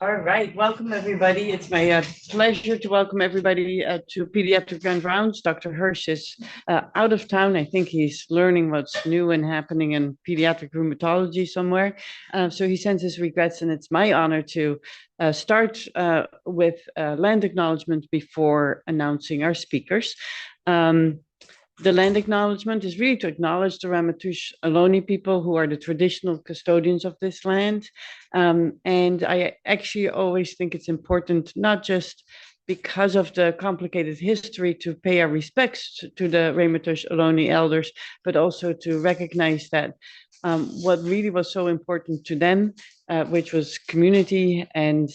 All right, welcome everybody. It's my pleasure to welcome everybody to Pediatric Grand Rounds. Dr. Hirsch is out of town. I think he's learning what's new and happening in pediatric rheumatology somewhere. So he sends his regrets, and it's my honor to start with land acknowledgement before announcing our speakers. The land acknowledgement is really to acknowledge the Ramaytush Ohlone people who are the traditional custodians of this land. And I actually always think it's important, not just because of the complicated history, to pay our respects to the Ramaytush Ohlone elders, but also to recognize that what really was so important to them, which was community and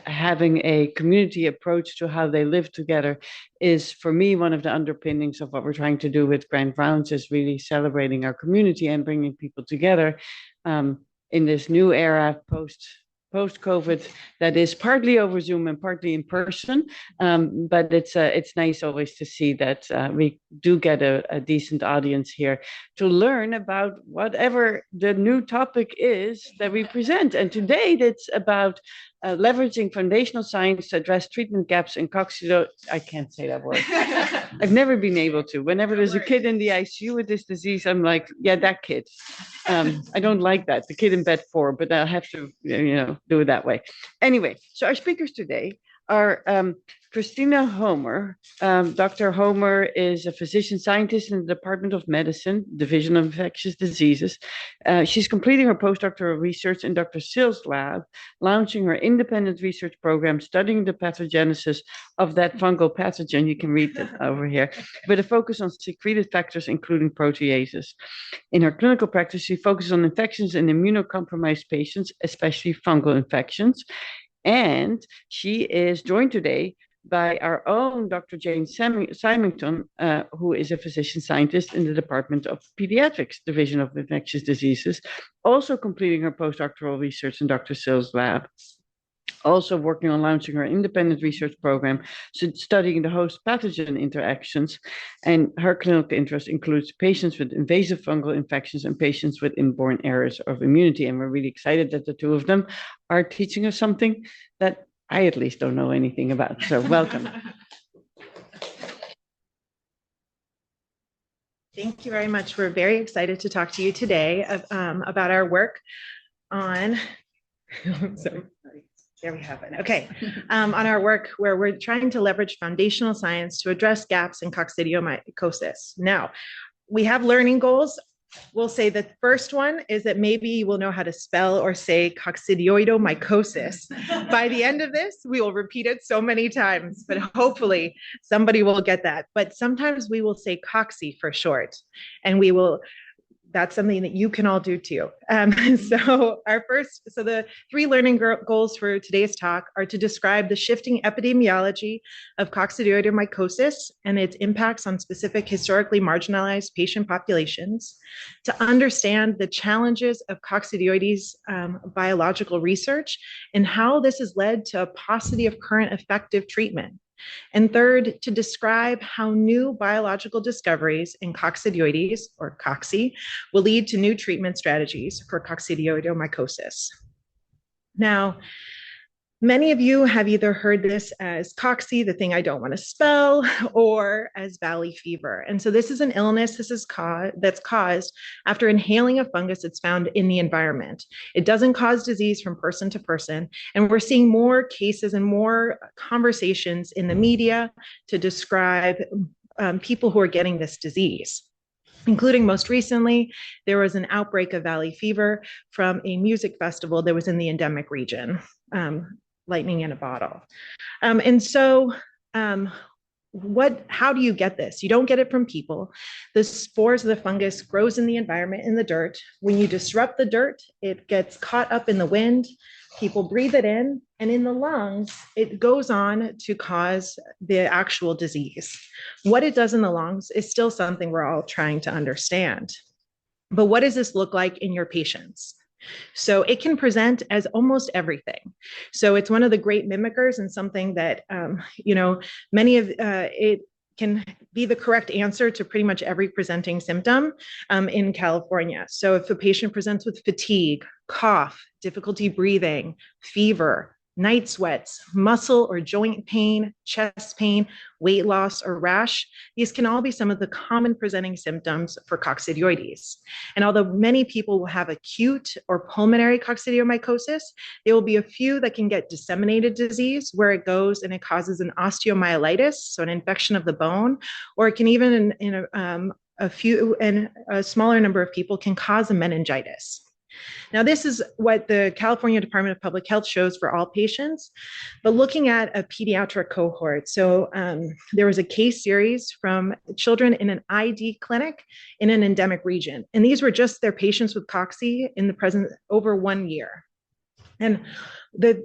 having a community approach to how they live together, is for me one of the underpinnings of what we're trying to do with Grand Rounds, is really celebrating our community and bringing people together in this new era post COVID that is partly over Zoom and partly in person. But it's nice always to see that we do get a decent audience here to learn about whatever the new topic is that we present. And today it's about leveraging foundational science to address treatment gaps in coccidioidomycosis. I can't say that word. I've never been able to. Whenever there's a kid in the ICU with this disease, I'm like, yeah, that kid. I don't like that, the kid in bed 4, but I'll have to, do it that way. Anyway, so our speakers today are Christina Homer. Dr. Homer is a physician scientist in the Department of Medicine, Division of Infectious Diseases. She's completing her postdoctoral research in Dr. Sill's lab, launching her independent research program studying the pathogenesis of that fungal pathogen. You can read it over here, with a focus on secreted factors, including proteases. In her clinical practice, she focuses on infections in immunocompromised patients, especially fungal infections. And she is joined today by our own Dr. Jane Symington, who is a physician scientist in the Department of Pediatrics, Division of Infectious Diseases, also completing her postdoctoral research in Dr. Sill's lab. Also working on launching her independent research program, studying the host pathogen interactions. And her clinical interest includes patients with invasive fungal infections and patients with inborn errors of immunity. And we're really excited that the two of them are teaching us something that I at least don't know anything about. So welcome. Thank you very much. We're very excited to talk to you today about our work on, sorry, there we have it. Okay, on our work where we're trying to leverage foundational science to address gaps in coccidioidomycosis. Now, we have learning goals. We'll say the first one is that maybe you will know how to spell or say coccidioidomycosis. By the end of this, we will repeat it so many times, but hopefully somebody will get that. But sometimes we will say cocci for short, and that's something that you can all do too. So the 3 learning goals for today's talk are to describe the shifting epidemiology of coccidioidomycosis and its impacts on specific historically marginalized patient populations, to understand the challenges of coccidioides biological research and how this has led to a paucity of current effective treatment. And third, to describe how new biological discoveries in coccidioides, or cocci, will lead to new treatment strategies for coccidioidomycosis. Now, many of you have either heard this as cocci, the thing I don't want to spell, or as valley fever. And so this is an illness that's caused after inhaling a fungus that's found in the environment. It doesn't cause disease from person to person. And we're seeing more cases and more conversations in the media to describe people who are getting this disease. Including most recently, there was an outbreak of valley fever from a music festival that was in the endemic region. Lightning in a bottle. How do you get this? You don't get it from people. The spores of the fungus grows in the environment, in the dirt. When you disrupt the dirt, it gets caught up in the wind. People breathe it in, and in the lungs, it goes on to cause the actual disease. What it does in the lungs is still something we're all trying to understand. But what does this look like in your patients? So it can present as almost everything. So it's one of the great mimickers, and something that, many of it can be the correct answer to pretty much every presenting symptom in California. So if a patient presents with fatigue, cough, difficulty breathing, fever, night sweats, muscle or joint pain, chest pain, weight loss, or rash, these can all be some of the common presenting symptoms for coccidioides. And although many people will have acute or pulmonary coccidioidomycosis, there will be a few that can get disseminated disease where it goes and it causes an osteomyelitis, so an infection of the bone, or it can even in a smaller number of people can cause a meningitis. Now, this is what the California Department of Public Health shows for all patients, but looking at a pediatric cohort. So there was a case series from children in an ID clinic in an endemic region. And these were just their patients with cocci in the present over 1 year. And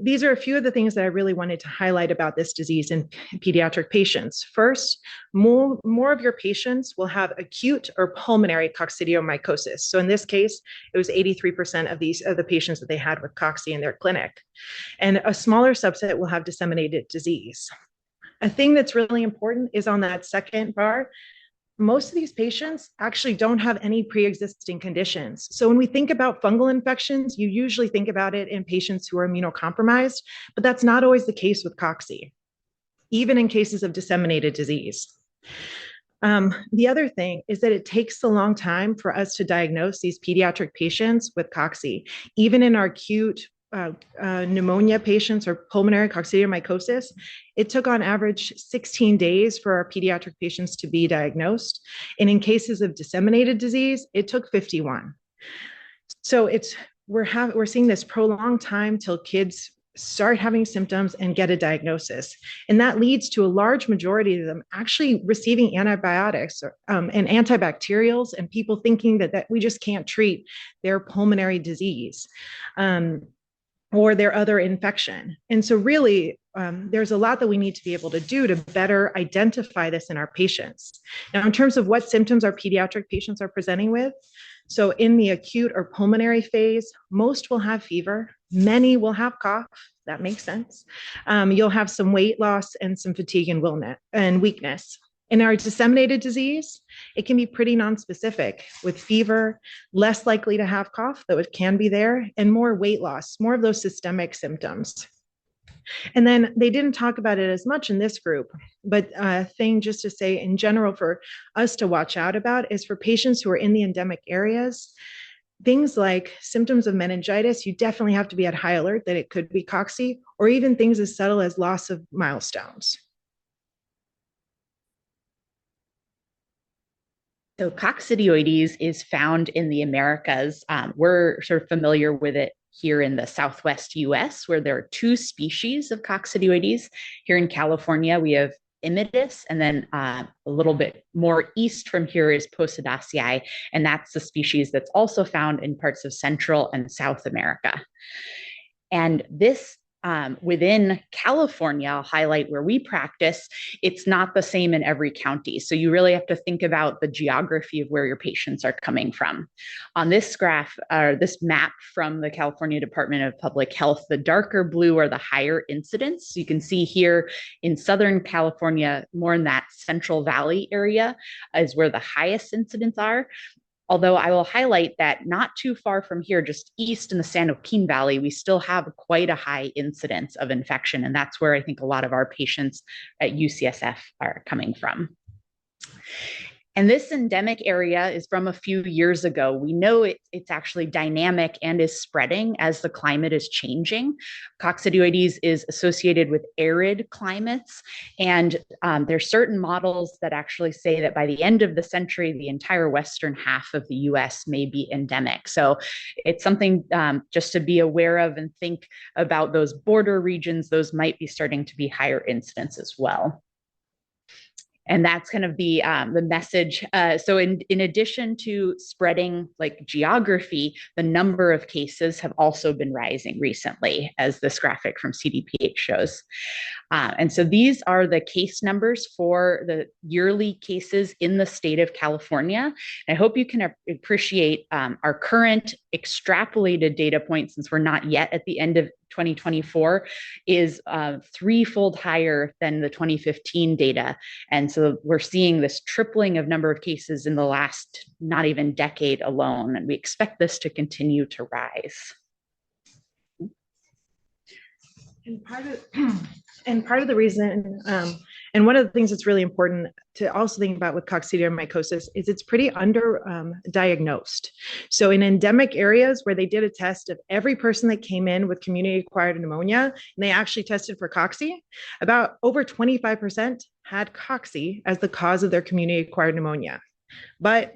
these are a few of the things that I really wanted to highlight about this disease in pediatric patients. First, more of your patients will have acute or pulmonary coccidioidomycosis. So in this case, it was 83% of the patients that they had with cocci in their clinic. And a smaller subset will have disseminated disease. A thing that's really important is on that second bar, most of these patients actually don't have any pre-existing conditions. So when we think about fungal infections, you usually think about it in patients who are immunocompromised, but that's not always the case with cocci, even in cases of disseminated disease. The other thing is that it takes a long time for us to diagnose these pediatric patients with cocci. Even in our acute pneumonia patients or pulmonary coccidioidomycosis, it took on average 16 days for our pediatric patients to be diagnosed. And in cases of disseminated disease, it took 51. So we're seeing this prolonged time till kids start having symptoms and get a diagnosis. And that leads to a large majority of them actually receiving antibiotics and antibacterials, and people thinking that we just can't treat their pulmonary disease. Or their other infection. And so really, there's a lot that we need to be able to do to better identify this in our patients. Now, in terms of what symptoms our pediatric patients are presenting with, so in the acute or pulmonary phase, most will have fever, many will have cough, that makes sense. You'll have some weight loss and some fatigue and weakness. In our disseminated disease, it can be pretty nonspecific with fever, less likely to have cough, though it can be there, and more weight loss, more of those systemic symptoms. And then they didn't talk about it as much in this group, but a thing just to say in general for us to watch out about is for patients who are in the endemic areas, things like symptoms of meningitis, you definitely have to be at high alert that it could be cocci, or even things as subtle as loss of milestones. So coccidioides is found in the Americas. We're sort of familiar with it here in the Southwest US, where there are two species of coccidioides. Here in California, we have imidis, and then a little bit more east from here is Posidacea, and that's the species that's also found in parts of Central and South America. And this within California, I'll highlight where we practice, it's not the same in every county. So you really have to think about the geography of where your patients are coming from. On this graph, or this map from the California Department of Public Health, the darker blue are the higher incidence. You can see here in Southern California, more in that Central Valley area is where the highest incidents are. Although I will highlight that not too far from here, just east in the San Joaquin Valley, we still have quite a high incidence of infection. And that's where I think a lot of our patients at UCSF are coming from. And this endemic area is from a few years ago. We know it's actually dynamic and is spreading as the climate is changing. Coccidioides is associated with arid climates, and there's certain models that actually say that by the end of the century, the entire western half of the US may be endemic. So it's something just to be aware of and think about those border regions. Those might be starting to be higher incidence as well. And that's kind of the message. So in addition to spreading like geography, the number of cases have also been rising recently, as this graphic from CDPH shows. And so these are the case numbers for the yearly cases in the state of California. And I hope you can appreciate our current extrapolated data points, since we're not yet at the end of 2024 is threefold higher than the 2015 data. And so we're seeing this tripling of number of cases in the last not even decade alone. And we expect this to continue to rise. And part of the reason, and one of the things that's really important to also think about with coccidioidomycosis is it's pretty diagnosed. So in endemic areas where they did a test of every person that came in with community-acquired pneumonia, and they actually tested for cocci, about over 25% had cocci as the cause of their community-acquired pneumonia. But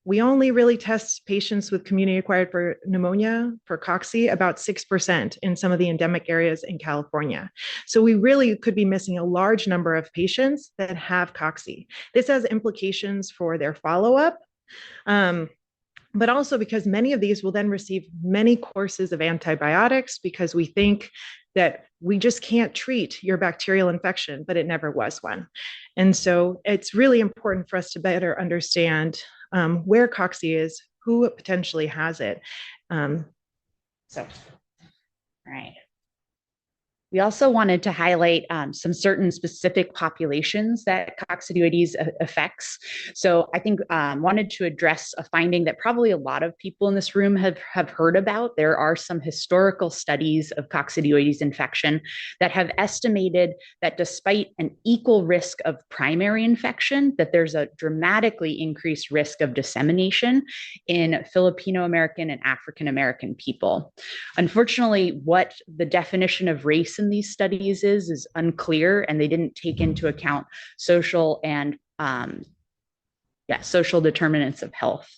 we only really test patients with community-acquired pneumonia for cocci about 6% in some of the endemic areas in California. So we really could be missing a large number of patients that have cocci. This has implications for their follow-up, but also because many of these will then receive many courses of antibiotics because we think that we just can't treat your bacterial infection, but it never was one. And so it's really important for us to better understand where cocci is, who potentially has it. All right. We also wanted to highlight some certain specific populations that coccidioides affects. So I think wanted to address a finding that probably a lot of people in this room have heard about. There are some historical studies of coccidioides infection that have estimated that despite an equal risk of primary infection, that there's a dramatically increased risk of dissemination in Filipino American and African American people. Unfortunately, what the definition of race in these studies is unclear, and they didn't take into account social and social determinants of health.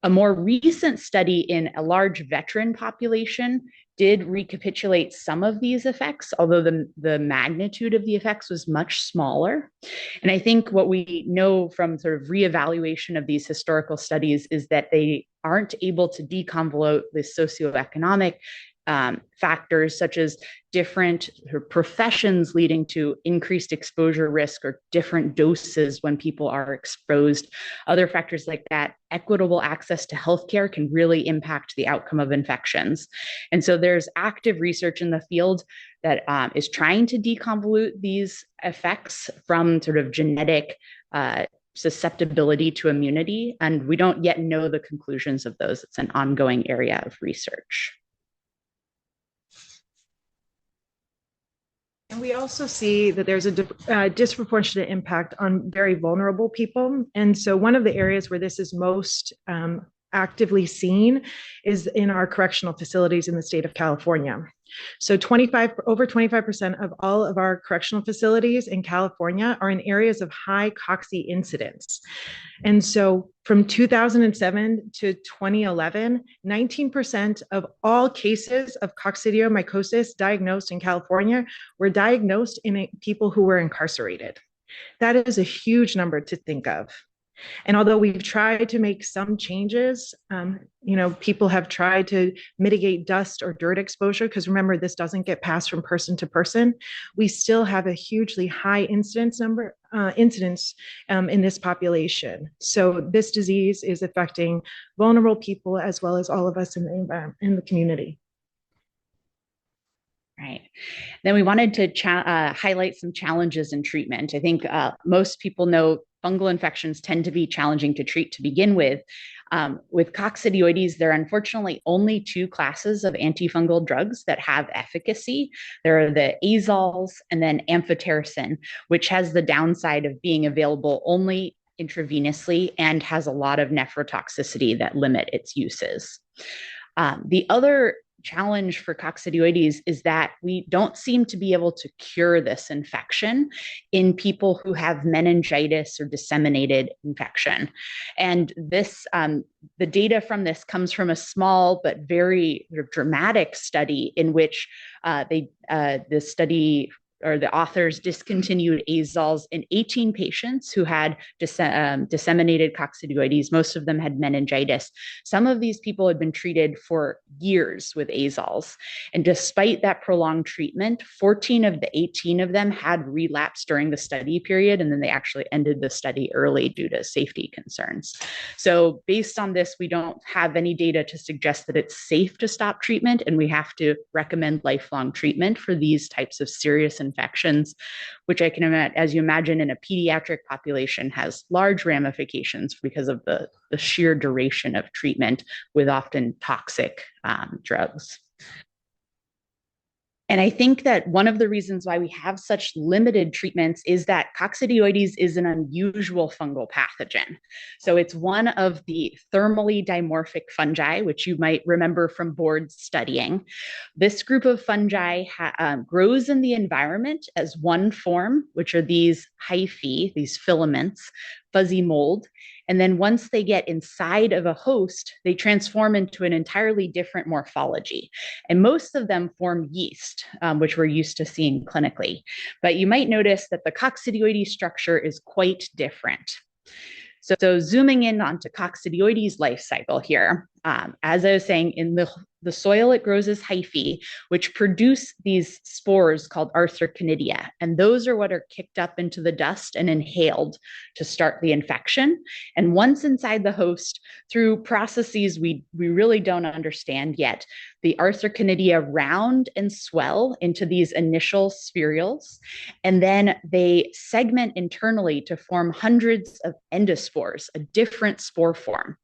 A more recent study in a large veteran population did recapitulate some of these effects, although the magnitude of the effects was much smaller. And I think what we know from sort of reevaluation of these historical studies is that they aren't able to deconvolute the socioeconomic factors such as different professions leading to increased exposure risk or different doses when people are exposed. Other factors like that, equitable access to healthcare can really impact the outcome of infections. And so there's active research in the field that is trying to deconvolute these effects from sort of genetic susceptibility to immunity. And we don't yet know the conclusions of those. It's an ongoing area of research. And we also see that there's a disproportionate impact on very vulnerable people. And so one of the areas where this is most actively seen is in our correctional facilities in the state of California. So over 25% of all of our correctional facilities in California are in areas of high cocci incidence. And so from 2007 to 2011, 19% of all cases of coccidioidomycosis diagnosed in California were diagnosed in people who were incarcerated. That is a huge number to think of. And although we've tried to make some changes, people have tried to mitigate dust or dirt exposure, because remember, this doesn't get passed from person to person. We still have a hugely high incidence in this population. So this disease is affecting vulnerable people as well as all of us in the environment, in the community. Right. Then we wanted to highlight some challenges in treatment. I think most people know fungal infections tend to be challenging to treat to begin with. With coccidioides, there are unfortunately only two classes of antifungal drugs that have efficacy. There are the azoles and then amphotericin, which has the downside of being available only intravenously and has a lot of nephrotoxicity that limit its uses. The other challenge for coccidioides is that we don't seem to be able to cure this infection in people who have meningitis or disseminated infection. And this, the data from this comes from a small but very dramatic study in which the study or the authors discontinued azoles in 18 patients who had disseminated coccidioides. Most of them had meningitis. Some of these people had been treated for years with azoles. And despite that prolonged treatment, 14 of the 18 of them had relapsed during the study period, and then they actually ended the study early due to safety concerns. So based on this, we don't have any data to suggest that it's safe to stop treatment, and we have to recommend lifelong treatment for these types of serious infections, which I can imagine, as you imagine, in a pediatric population has large ramifications because of the sheer duration of treatment with often toxic drugs. And I think that one of the reasons why we have such limited treatments is that coccidioides is an unusual fungal pathogen. So it's one of the thermally dimorphic fungi, which you might remember from board studying. This group of fungi grows in the environment as one form, which are these hyphae, these filaments, fuzzy mold. And then once they get inside of a host, they transform into an entirely different morphology. And most of them form yeast, which we're used to seeing clinically. But you might notice that the coccidioides structure is quite different. So zooming in onto coccidioides life cycle here, as I was saying, in the soil, it grows as hyphae, which produce these spores called arthrochonidia. And those are what are kicked up into the dust and inhaled to start the infection. And once inside the host, through processes we really don't understand yet, the arthrochonidia round and swell into these initial spherules, and then they segment internally to form hundreds of endospores, a different spore form.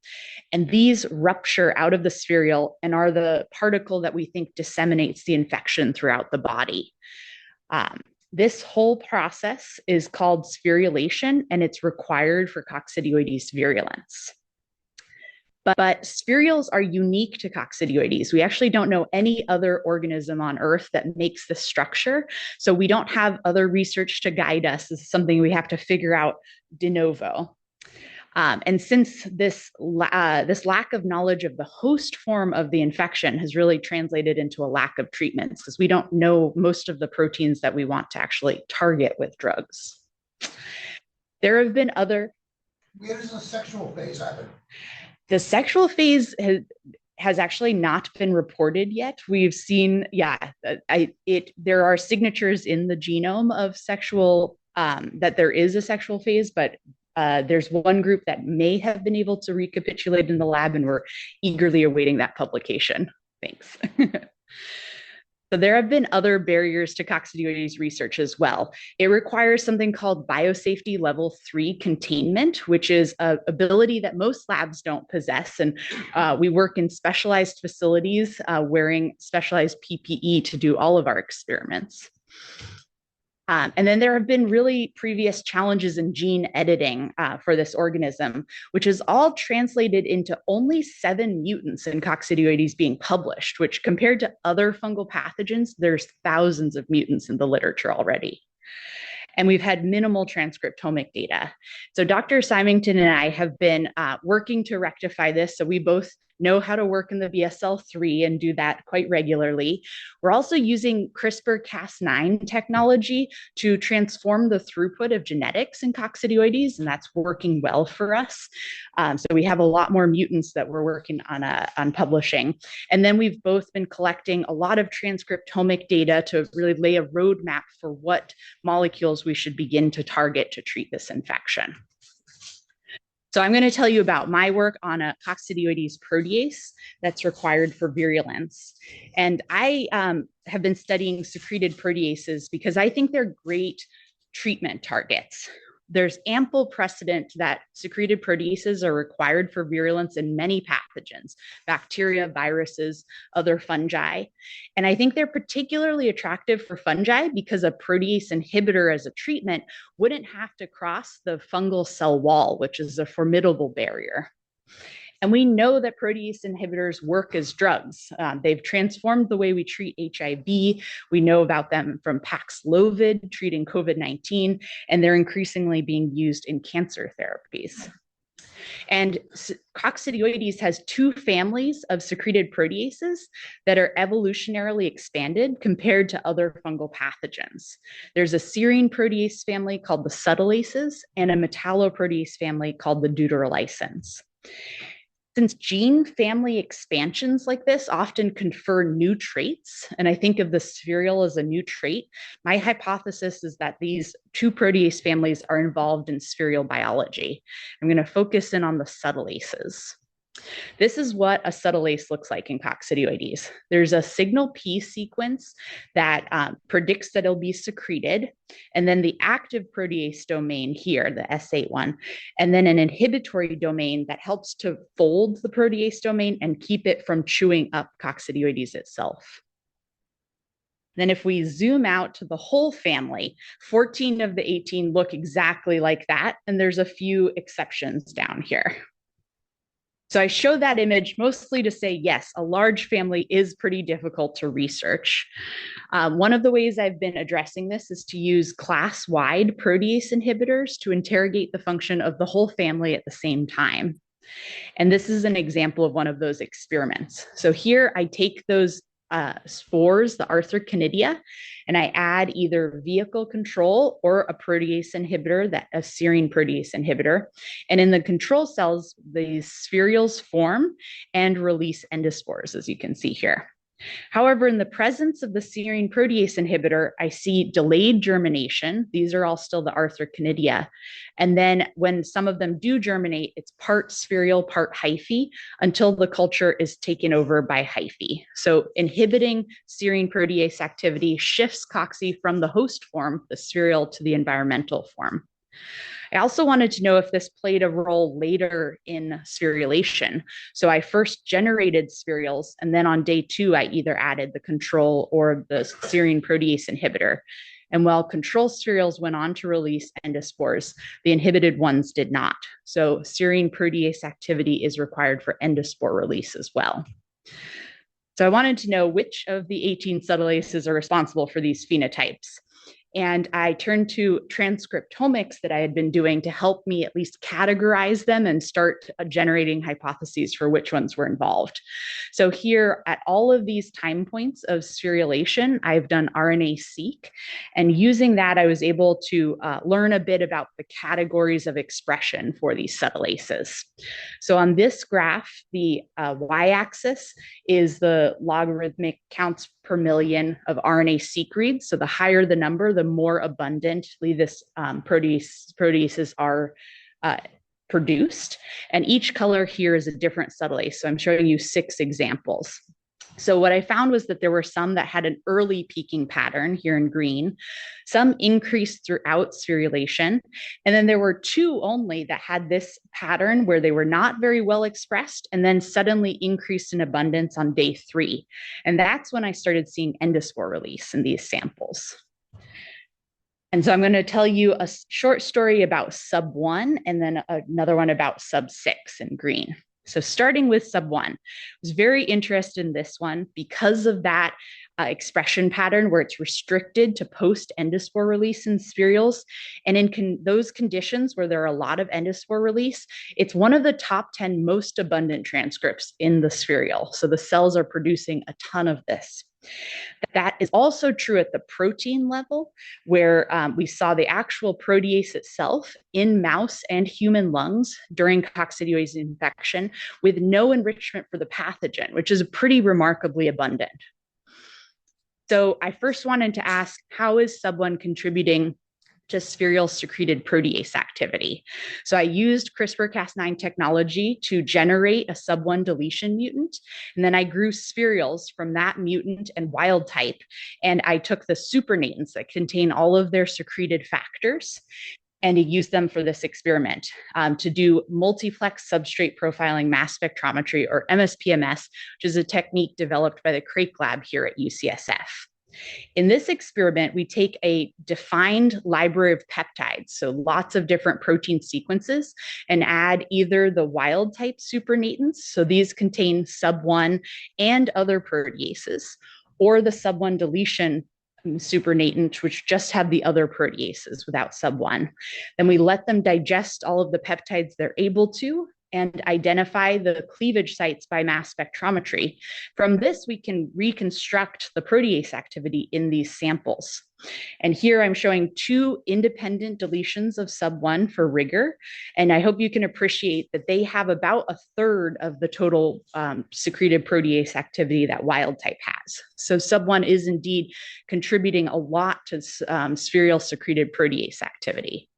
And these rupture out of the spherule and are the particle that we think disseminates the infection throughout the body. This whole process is called spherulation, and it's required for coccidioides virulence. But spherules are unique to coccidioides. We actually don't know any other organism on Earth that makes this structure. So we don't have other research to guide us. This is something we have to figure out de novo. And since this lack of knowledge of the host form of the infection has really translated into a lack of treatments, because we don't know most of the proteins that we want to actually target with drugs. There have been other... Where does the sexual phase happen? The sexual phase has actually not been reported yet. We've seen, there are signatures in the genome of sexual, that there is a sexual phase, but there's one group that may have been able to recapitulate in the lab, and we're eagerly awaiting that publication. Thanks. So there have been other barriers to coccidioides research as well. It requires something called biosafety level 3 containment, which is an ability that most labs don't possess. And we work in specialized facilities wearing specialized PPE to do all of our experiments. And then there have been really previous challenges in gene editing for this organism, which is all translated into only 7 mutants in coccidioides being published, which compared to other fungal pathogens, there's thousands of mutants in the literature already. And we've had minimal transcriptomic data. So Dr. Symington and I have been working to rectify this. So we both know how to work in the BSL-3 and do that quite regularly. We're also using CRISPR-Cas9 technology to transform the throughput of genetics in coccidioides, and that's working well for us. So we have a lot more mutants that we're working on publishing. And then we've both been collecting a lot of transcriptomic data to really lay a roadmap for what molecules we should begin to target to treat this infection. So I'm going to tell you about my work on a coccidioides protease that's required for virulence. And I have been studying secreted proteases because I think they're great treatment targets. There's ample precedent that secreted proteases are required for virulence in many pathogens, bacteria, viruses, other fungi. And I think they're particularly attractive for fungi because a protease inhibitor as a treatment wouldn't have to cross the fungal cell wall, which is a formidable barrier. And we know that protease inhibitors work as drugs. They've transformed the way we treat HIV. We know about them from Paxlovid treating COVID-19, and they're increasingly being used in cancer therapies. And coccidioides has two families of secreted proteases that are evolutionarily expanded compared to other fungal pathogens. There's a serine protease family called the subtilases and a metalloprotease family called the deuterolysins. Since gene family expansions like this often confer new traits, and I think of the sphereal as a new trait, my hypothesis is that these two protease families are involved in sphereal biology. I'm going to focus in on the subtilases. This is what a subtilase looks like in coccidioides. There's a signal P sequence that predicts that it'll be secreted, and then the active protease domain here, the S8 one, and then an inhibitory domain that helps to fold the protease domain and keep it from chewing up coccidioides itself. Then if we zoom out to the whole family, 14 of the 18 look exactly like that, and there's a few exceptions down here. So I show that image mostly to say, yes, a large family is pretty difficult to research. One of the ways I've been addressing this is to use class-wide protease inhibitors to interrogate the function of the whole family at the same time. And this is an example of one of those experiments. So here I take those spores, the arthrochonidia, and I add either vehicle control or a protease inhibitor, a serine protease inhibitor. And in the control cells, these spherules form and release endospores, as you can see here. However, in the presence of the serine protease inhibitor, I see delayed germination. These are all still the arthrochonidia. And then when some of them do germinate, it's part spherular, part hyphae until the culture is taken over by hyphae. So inhibiting serine protease activity shifts cocci from the host form, the spherular, to the environmental form. I also wanted to know if this played a role later in spherulation. So I first generated spherules, and then on day 2, I either added the control or the serine protease inhibitor. And while control spherules went on to release endospores, the inhibited ones did not. So serine protease activity is required for endospore release as well. So I wanted to know which of the 18 subtilases are responsible for these phenotypes. And I turned to transcriptomics that I had been doing to help me at least categorize them and start generating hypotheses for which ones were involved. So here at all of these time points of spherulation, I've done RNA-seq. And using that, I was able to learn a bit about the categories of expression for these subtilases. So on this graph, the y-axis is the logarithmic counts per million of RNA-seq reads. So the higher the number, the more abundantly this proteases are produced. And each color here is a different subtilase. So I'm showing you 6 examples. So what I found was that there were some that had an early peaking pattern here in green, some increased throughout spherulation, and then there were 2 only that had this pattern where they were not very well expressed and then suddenly increased in abundance on day 3. And that's when I started seeing endospore release in these samples. And so I'm going to tell you a short story about sub 1 and then another one about sub 6 in green. So starting with sub 1, I was very interested in this one because of that expression pattern where it's restricted to post-endospore release in spherules. And in those conditions where there are a lot of endospore release, it's one of the top 10 most abundant transcripts in the spherule. So the cells are producing a ton of this. That is also true at the protein level, where we saw the actual protease itself in mouse and human lungs during coccidioides infection with no enrichment for the pathogen, which is pretty remarkably abundant. So I first wanted to ask, how is sub 1 contributing to spherular secreted protease activity? So I used CRISPR-Cas9 technology to generate a sub 1 deletion mutant, and then I grew spherules from that mutant and wild type, and I took the supernatants that contain all of their secreted factors and used them for this experiment to do multiplex substrate profiling mass spectrometry, or MSPMS, which is a technique developed by the Craik lab here at UCSF. In this experiment, we take a defined library of peptides, so lots of different protein sequences, and add either the wild type supernatants, so these contain sub 1 and other proteases, or the sub 1 deletion supernatant, which just have the other proteases without sub1. Then we let them digest all of the peptides they're able to and identify the cleavage sites by mass spectrometry. From this, we can reconstruct the protease activity in these samples. And here I'm showing 2 independent deletions of sub1 for rigor. And I hope you can appreciate that they have about 1/3 of the total secreted protease activity that wild type has. So sub1 is indeed contributing a lot to spherial secreted protease activity.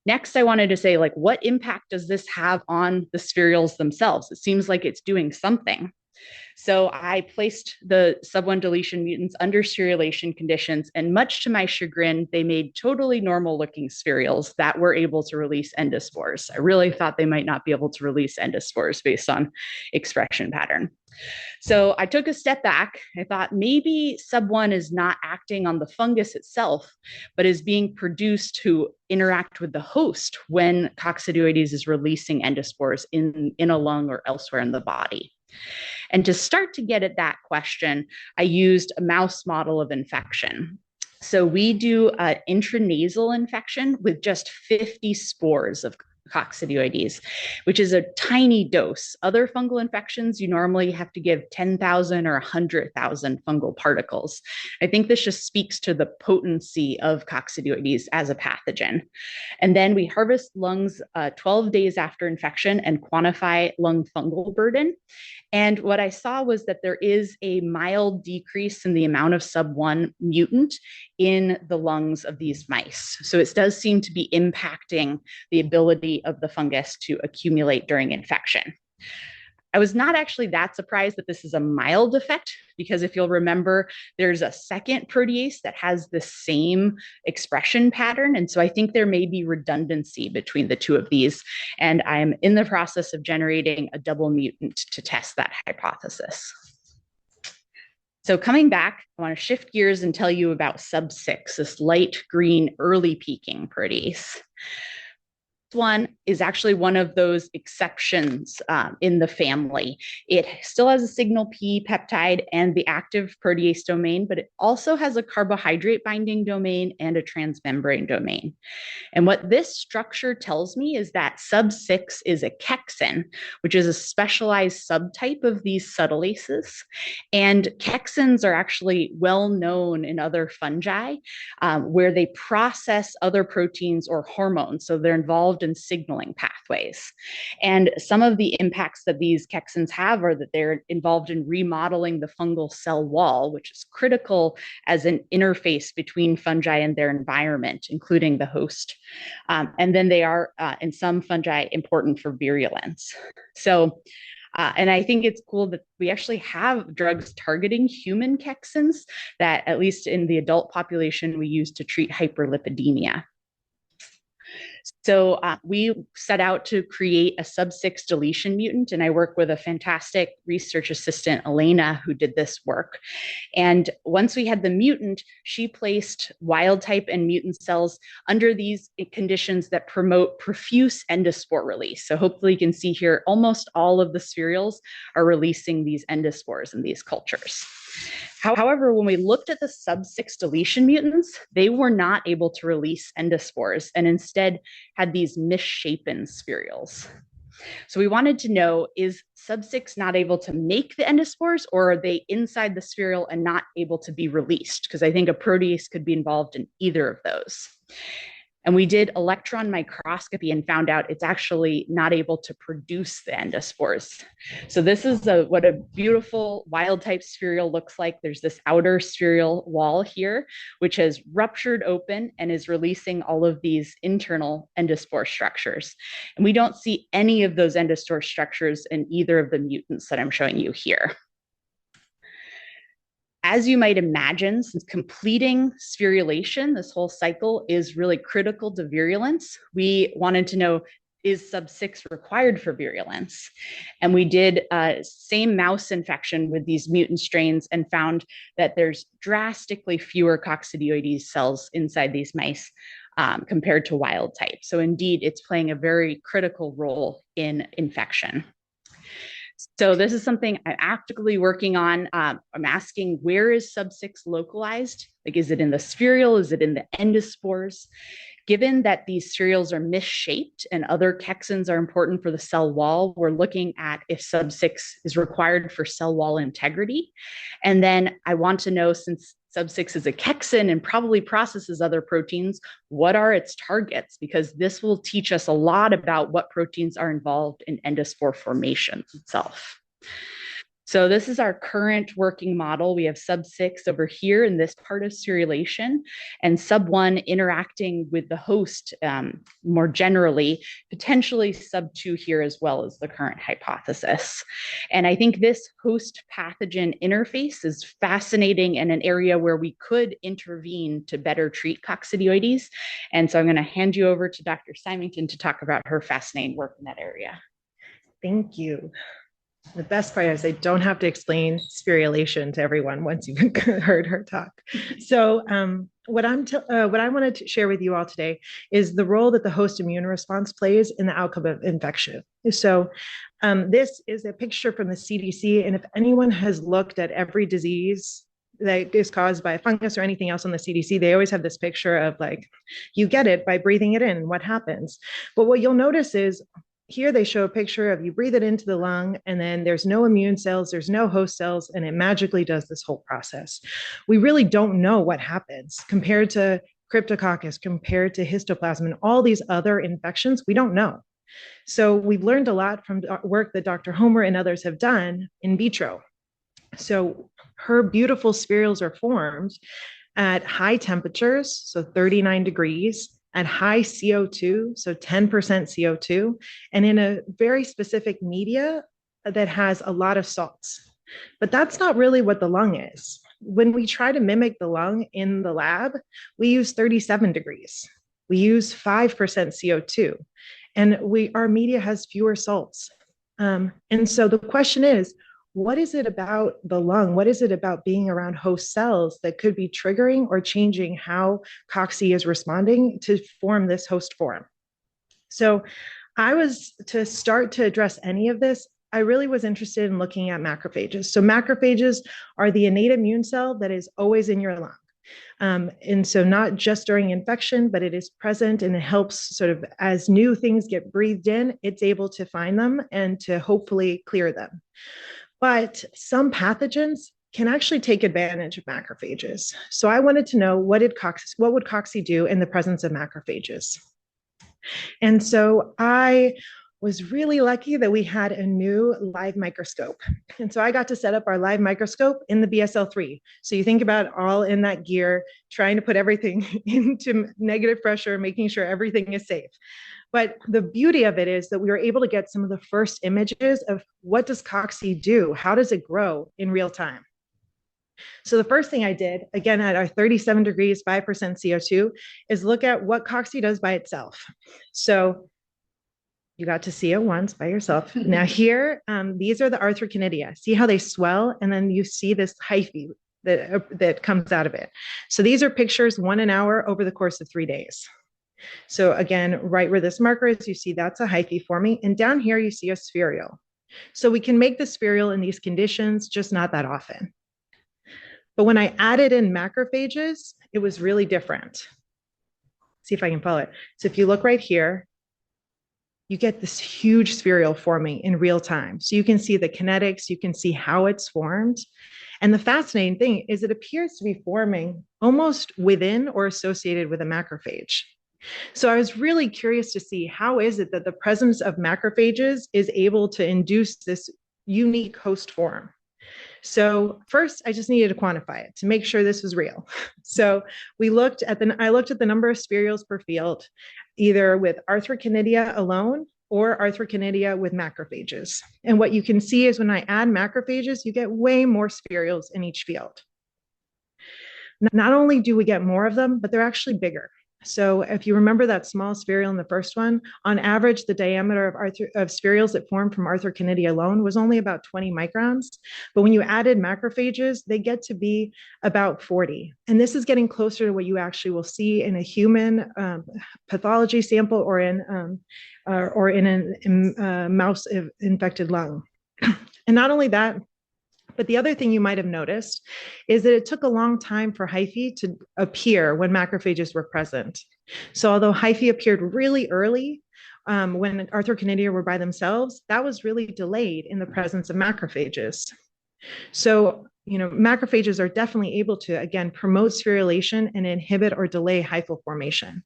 Next, I wanted to say, like, what impact does this have on the spherules themselves? It seems like it's doing something. So I placed the sub1 deletion mutants under serialization conditions, and much to my chagrin, they made totally normal looking spherules that were able to release endospores. I really thought they might not be able to release endospores based on expression pattern. So I took a step back. I thought maybe sub1 is not acting on the fungus itself, but is being produced to interact with the host when coccidioides is releasing endospores in a lung or elsewhere in the body. And to start to get at that question, I used a mouse model of infection. So we do an intranasal infection with just 50 spores of coccidioides, which is a tiny dose. Other fungal infections, you normally have to give 10,000 or 100,000 fungal particles. I think this just speaks to the potency of coccidioides as a pathogen. And then we harvest lungs 12 days after infection and quantify lung fungal burden. And what I saw was that there is a mild decrease in the amount of sub1 mutant in the lungs of these mice. So it does seem to be impacting the ability of the fungus to accumulate during infection. I was not actually that surprised that this is a mild effect, because if you'll remember, there's a second protease that has the same expression pattern. And so I think there may be redundancy between the 2 of these. And I'm in the process of generating a double mutant to test that hypothesis. So coming back, I want to shift gears and tell you about sub6, this light green early peaking protease. One is actually one of those exceptions in the family. It still has a signal P peptide and the active protease domain, but it also has a carbohydrate binding domain and a transmembrane domain. And what this structure tells me is that sub6 is a kexin, which is a specialized subtype of these subtlaces. And kexins are actually well known in other fungi where they process other proteins or hormones. So they're involved in signaling pathways. And some of the impacts that these kexins have are that they're involved in remodeling the fungal cell wall, which is critical as an interface between fungi and their environment, including the host. And then they are, in some fungi, important for virulence. So, and I think it's cool that we actually have drugs targeting human kexins that, at least in the adult population, we use to treat hyperlipidemia. So we set out to create a sub6 deletion mutant, and I work with a fantastic research assistant, Elena, who did this work. And once we had the mutant, she placed wild type and mutant cells under these conditions that promote profuse endospore release. So hopefully you can see here, almost all of the spherules are releasing these endospores in these cultures. However, when we looked at the sub6 deletion mutants, they were not able to release endospores and instead had these misshapen spherules. So we wanted to know, is sub6 not able to make the endospores, or are they inside the spherule and not able to be released? Because I think a protease could be involved in either of those. And we did electron microscopy and found out it's actually not able to produce the endospores. So this is what a beautiful wild type spherule looks like. There's this outer spherule wall here, which has ruptured open and is releasing all of these internal endospore structures. And we don't see any of those endospore structures in either of the mutants that I'm showing you here. As you might imagine, since completing spherulation, this whole cycle is really critical to virulence, we wanted to know, is sub6 required for virulence? And we did same mouse infection with these mutant strains and found that there's drastically fewer coccidioides cells inside these mice compared to wild type. So indeed, it's playing a very critical role in infection. So this is something I'm actively working on. I'm asking, where is sub-6 localized? Like, is it in the spherules? Is it in the endospores? Given that these spherules are misshaped and other chexins are important for the cell wall, we're looking at if sub-6 is required for cell wall integrity. And then I want to know, since sub-6 is a chexin and probably processes other proteins, what are its targets? Because this will teach us a lot about what proteins are involved in endospore formation itself. So this is our current working model. We have sub-6 over here in this part of spherulation, and sub-1 interacting with the host more generally, potentially sub-2 here as well as the current hypothesis. And I think this host pathogen interface is fascinating and an area where we could intervene to better treat coccidioides. And so I'm going to hand you over to Dr. Symington to talk about her fascinating work in that area. Thank you. The best part is I don't have to explain spherulation to everyone once you've heard her talk. So what I wanted to share with you all today is the role that the host immune response plays in the outcome of infection. So this is a picture from the CDC, and if anyone has looked at every disease that is caused by a fungus or anything else on the CDC, they always have this picture of like, you get it by breathing it in, what happens? But what you'll notice is here they show a picture of you breathe it into the lung, and then there's no immune cells, there's no host cells, and it magically does this whole process. We really don't know what happens compared to Cryptococcus, compared to histoplasma, and all these other infections, we don't know. So we've learned a lot from work that Dr. Homer and others have done in vitro. So her beautiful spherules are formed at high temperatures, so 39 degrees, at high CO2, so 10% CO2, and in a very specific media that has a lot of salts. But that's not really what the lung is. When we try to mimic the lung in the lab, we use 37 degrees. We use 5% CO2, and our media has fewer salts. And so the question is, what is it about the lung? What is it about being around host cells that could be triggering or changing how cocci is responding to form this host form? So to start to address any of this, I really was interested in looking at macrophages. So macrophages are the innate immune cell that is always in your lung. And so not just during infection, but it is present, and it helps sort of as new things get breathed in, it's able to find them and to hopefully clear them. But some pathogens can actually take advantage of macrophages. So I wanted to know what would cocci do in the presence of macrophages? And so I was really lucky that we had a new live microscope. And so I got to set up our live microscope in the BSL-3. So you think about all in that gear, trying to put everything into negative pressure, making sure everything is safe. But the beauty of it is that we were able to get some of the first images of what does cocci do? How does it grow in real time? So the first thing I did, again, at our 37 degrees, 5% CO2, is look at what cocci does by itself. So you got to see it once by yourself. Now here, these are the arthrochonidia. See how they swell? And then you see this hyphae that comes out of it. So these are pictures 1 an hour over the course of 3 days. So again, right where this marker is, you see that's a hyphae forming, and down here you see a spherule. So we can make the spherule in these conditions, just not that often. But when I added in macrophages, it was really different. See if I can follow it. So if you look right here, you get this huge spherule forming in real time. So you can see the kinetics, you can see how it's formed. And the fascinating thing is it appears to be forming almost within or associated with a macrophage. So I was really curious to see how is it that the presence of macrophages is able to induce this unique host form. So first, I just needed to quantify it to make sure this was real. So I looked at the number of spherules per field, either with arthrochonidia alone or arthrochonidia with macrophages. And what you can see is when I add macrophages, you get way more spherules in each field. Not only do we get more of them, but they're actually bigger. So if you remember that small spherule in the first one, on average, the diameter of spherules that formed from arthrochonidia alone was only about 20 microns. But when you added macrophages, they get to be about 40. And this is getting closer to what you actually will see in a human pathology sample or in a mouse infected lung. And not only that, but the other thing you might have noticed is that it took a long time for hyphae to appear when macrophages were present. So although hyphae appeared really early, when arthrochonidia were by themselves, that was really delayed in the presence of macrophages. So, macrophages are definitely able to, again, promote spherulation and inhibit or delay hyphal formation.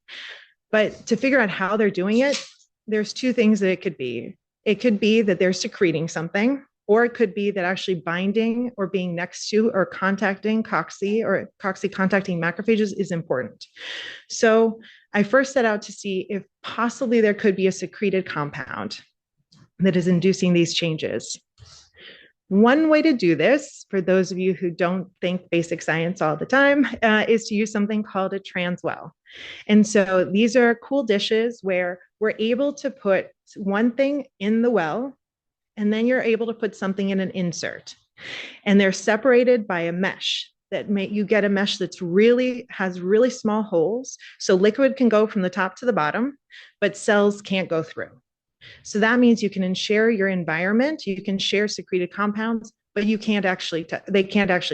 But to figure out how they're doing it, there's two things that it could be. It could be that they're secreting something, or it could be that actually binding or being next to or contacting cocci or cocci contacting macrophages is important. So I first set out to see if possibly there could be a secreted compound that is inducing these changes. One way to do this, for those of you who don't think basic science all the time, is to use something called a transwell. And so these are cool dishes where we're able to put one thing in the well, and then you're able to put something in an insert. And they're separated by a mesh that you get a mesh that's has really small holes. So liquid can go from the top to the bottom, but cells can't go through. So that means you can share your environment, you can share secreted compounds, but they can't actually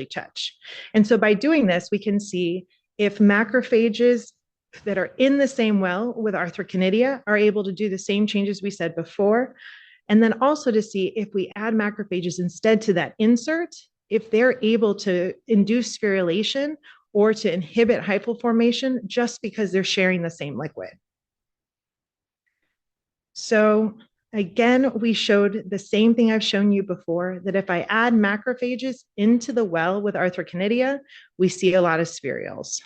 touch. And so by doing this, we can see if macrophages that are in the same well with arthrochonidia are able to do the same changes we said before. And then also to see if we add macrophages instead to that insert, if they're able to induce spherulation or to inhibit hyphal formation just because they're sharing the same liquid. So again, we showed the same thing I've shown you before, that if I add macrophages into the well with arthrochonidia, we see a lot of spherules.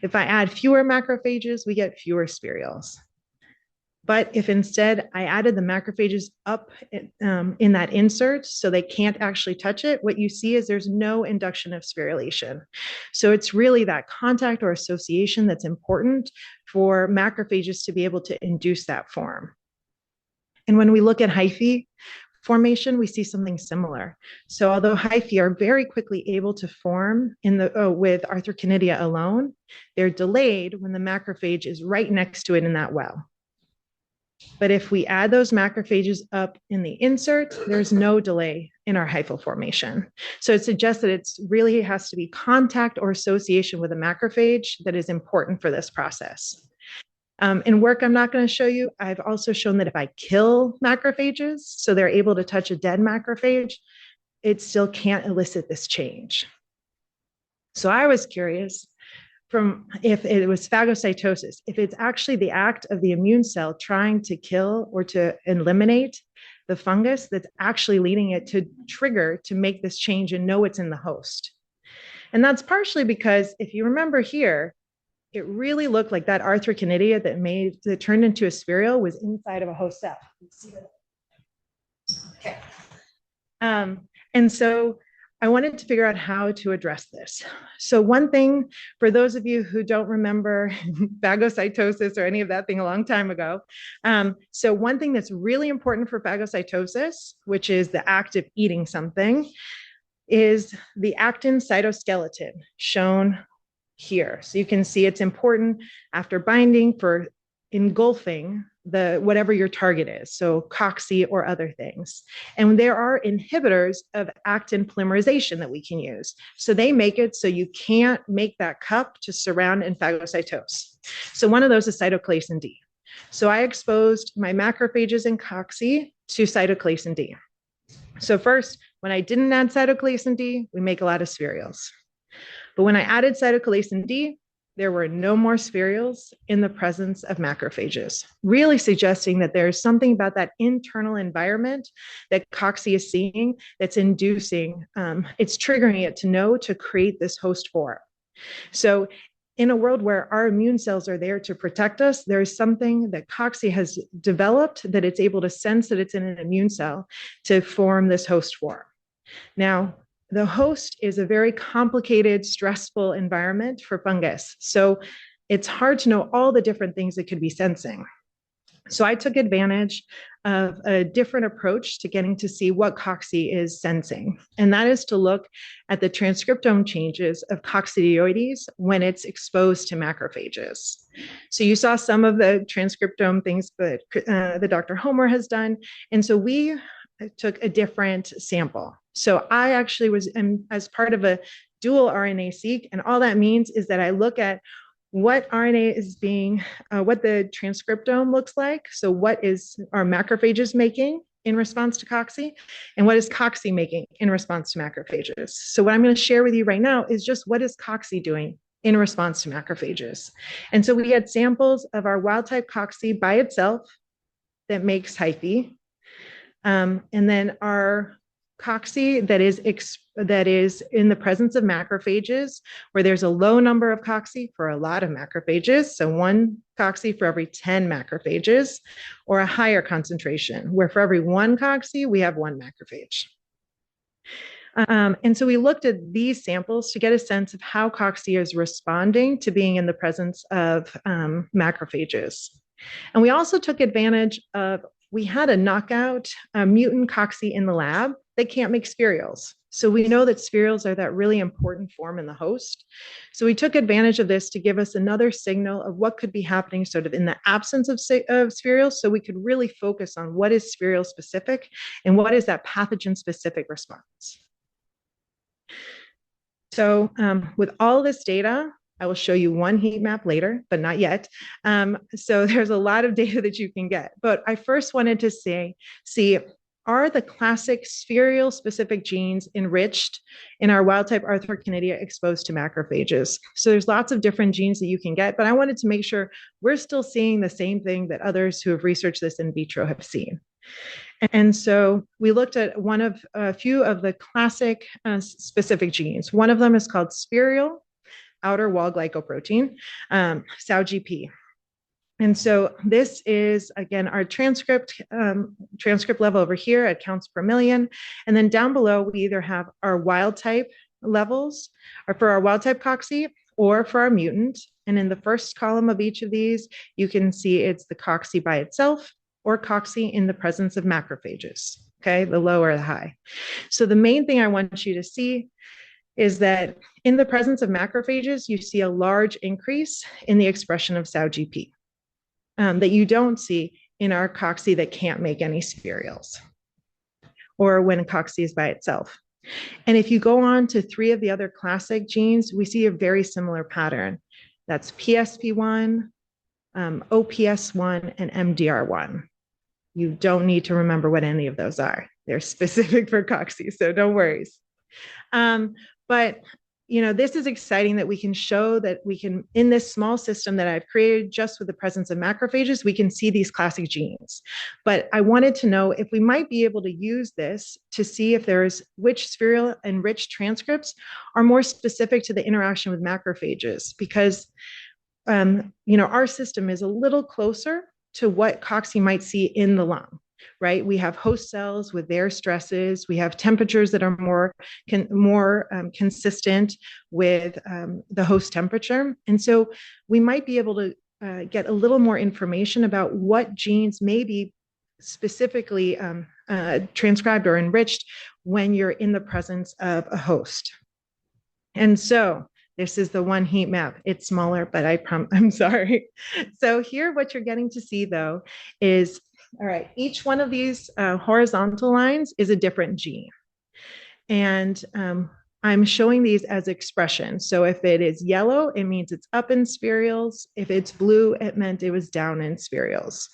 If I add fewer macrophages, we get fewer spherules. But if instead I added the macrophages up in that insert so they can't actually touch it, what you see is there's no induction of spherulation. So it's really that contact or association that's important for macrophages to be able to induce that form. And when we look at hyphae formation, we see something similar. So although hyphae are very quickly able to form with arthrochonidia alone, they're delayed when the macrophage is right next to it in that well. But if we add those macrophages up in the insert, there's no delay in our hyphal formation. So it suggests that it really has to be contact or association with a macrophage that is important for this process. In work I'm not going to show you, I've also shown that if I kill macrophages, so they're able to touch a dead macrophage, it still can't elicit this change. So I was curious from if it was phagocytosis, if it's actually the act of the immune cell trying to kill or to eliminate the fungus that's actually leading it to trigger to make this change and know it's in the host. And that's partially because if you remember here, it really looked like that arthrochonidia that turned into a spherule was inside of a host cell. Okay. And so I wanted to figure out how to address this. So one thing, for those of you who don't remember phagocytosis or any of that thing a long time ago, so one thing that's really important for phagocytosis, which is the act of eating something, is the actin cytoskeleton shown here. So you can see it's important after binding for engulfing whatever your target is, so cocci or other things. And there are inhibitors of actin polymerization that we can use. So they make it so you can't make that cup to surround and phagocytose. So one of those is cytoclassin D. So I exposed my macrophages and cocci to cytoclassin D. So first, when I didn't add cytoclassin D, we make a lot of spherules. But when I added cytoclassin D, there were no more spherules in the presence of macrophages, really suggesting that there's something about that internal environment that cocci is seeing that's inducing, it's triggering it to know to create this host form. So in a world where our immune cells are there to protect us, there is something that cocci has developed that it's able to sense that it's in an immune cell to form this host form. Now, the host is a very complicated, stressful environment for fungus. So it's hard to know all the different things it could be sensing. So I took advantage of a different approach to getting to see what cocci is sensing. And that is to look at the transcriptome changes of coccidioides when it's exposed to macrophages. So you saw some of the transcriptome things that Dr. Homer has done. And so we took a different sample. So I actually was as part of a dual RNA-seq, and all that means is that I look at what RNA is being, what the transcriptome looks like. So what is our macrophages making in response to cocci, and what is cocci making in response to macrophages. So what I'm going to share with you right now is just what is cocci doing in response to macrophages. And so we had samples of our wild type cocci by itself that makes hyphae, and then our cocci that is in the presence of macrophages, where there's a low number of cocci for a lot of macrophages, so 1 cocci for every 10 macrophages, or a higher concentration, where for every 1 cocci, we have 1 macrophage. And so we looked at these samples to get a sense of how cocci is responding to being in the presence of macrophages. And we also took advantage of, we had a knockout mutant cocci in the lab that can't make spherules. So we know that spherules are that really important form in the host. So we took advantage of this to give us another signal of what could be happening sort of in the absence of spherules, so we could really focus on what is spherule specific and what is that pathogen specific response. So with all this data, I will show you one heat map later, but not yet. So there's a lot of data that you can get. But I first wanted to see, are the classic spherule specific genes enriched in our wild type Arthrochonidia exposed to macrophages? So there's lots of different genes that you can get, but I wanted to make sure we're still seeing the same thing that others who have researched this in vitro have seen. And so we looked at a few of the classic specific genes. One of them is called spherule outer wall glycoprotein, SAUGP. And so this is, again, our transcript level over here at counts per million. And then down below, we either have our wild type levels, or for our wild type cocci, or for our mutant. And in the first column of each of these, you can see it's the cocci by itself, or cocci in the presence of macrophages, okay, the low or the high. So the main thing I want you to see is that in the presence of macrophages, you see a large increase in the expression of SAUGP that you don't see in our cocci that can't make any spherules, or when cocci is by itself. And if you go on to 3 of the other classic genes, we see a very similar pattern. That's PSP1, OPS1, and MDR1. You don't need to remember what any of those are. They're specific for cocci, so don't worry. But this is exciting that we can show that we can, in this small system that I've created just with the presence of macrophages, we can see these classic genes. But I wanted to know if we might be able to use this to see if there's which spherule enriched transcripts are more specific to the interaction with macrophages, because our system is a little closer to what cocci might see in the lung, right? We have host cells with their stresses. We have temperatures that are more consistent with the host temperature. And so we might be able to get a little more information about what genes may be specifically transcribed or enriched when you're in the presence of a host. And so this is the one heat map. It's smaller, but I'm sorry. So here, what you're getting to see though is, all right, each one of these horizontal lines is a different gene. And I'm showing these as expression. So if it is yellow, it means it's up in spherules. If it's blue, it meant it was down in spherules.